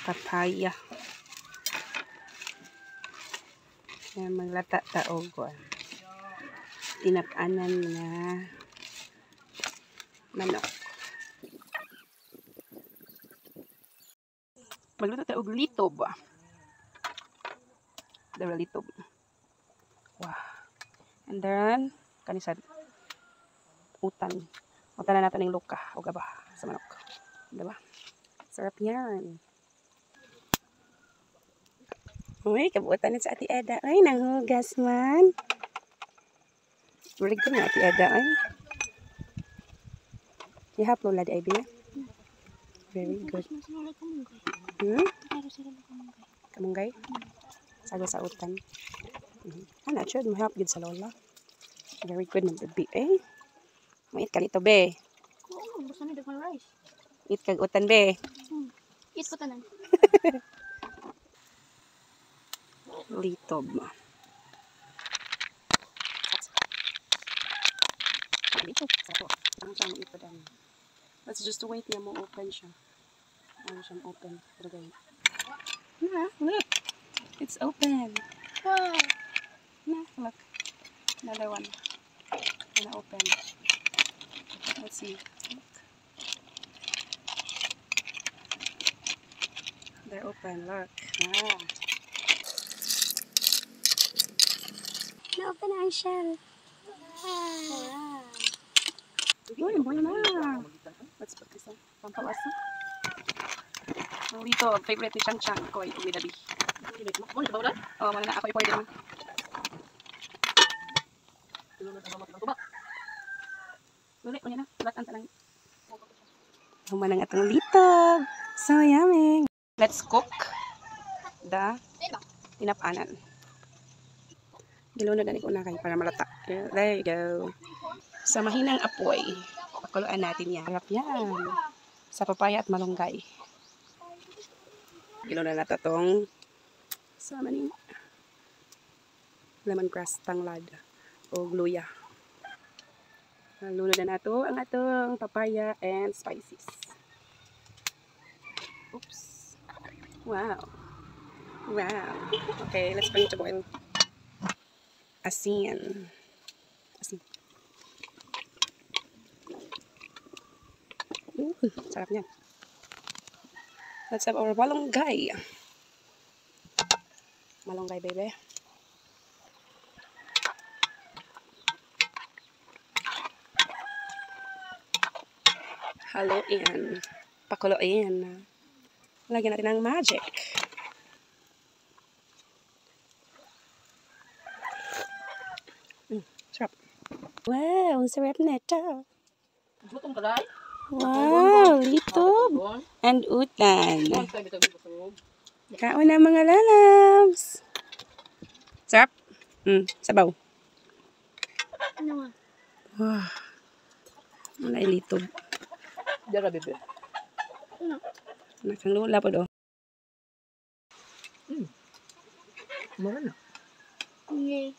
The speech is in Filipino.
papaya. Yan, maglata taog. Tinap-anan nga manok. Magluto taog litob. Dala litob. Wow. And then, kanisad. Utan. Utan na natin ng luka. O gaba sa manok. Diba? Sarap yan. Uy, kabuutan na sa Ate Eda. Ay, nanghugas man. Very good na Ate Eda. Ay. Ihap mo ladi ay biya. Very good. Kamunggay? Sago sa utan. Ano, sure, mahap good sa lola. Very good na baby. Eh, mait ka dito, be. Oo, gusto na dagang rice. Eat kag utan, be. Eat ko tanan. Litob. Let's just wait na mo open siya. Ano siyang open. Yeah, look. It's open. Wow. Nah, look. Another one. Gonna open. Let's see. Look. They're open. Look. Ah. Na-open na ang shell. Wow. Yun, buhay na. Let's put this on. Pampalasa. Dito, favorite ni Chang Chang. Ako ay umidabi. Muna ba ulan? Oh, wala na. Ako ay pwede naman. Sulit, kunya na. Sulat ang talang. Humanang atong litob. So yummy. Let's cook the tinap-anan. Gilunod na ko na kayo para malata. There you go. Sa mahinang apoy, pakuluan natin yan. Harap yan. Sa papaya at malunggay. Gilunod na natin itong sa maning lemongrass tanglad o luya. Lunod na nato ang atong papaya and spices. Oops. Wow. Wow. Okay, let's bring it to boil. Asin. Asin. Sarap niyan. Let's have our malunggay. Malunggay, baby. Haluin. Pakuluin. Lagyan natin ng magic. Sarap. Wow, ang sarap na ito. Wow, litob and utan. Kaon na mga lalabs. Sarap? Sabaw. Ano nga? Wow. Wala litob. Dara, bebe. Ano? Nakang lula po do. Mara na. Okay.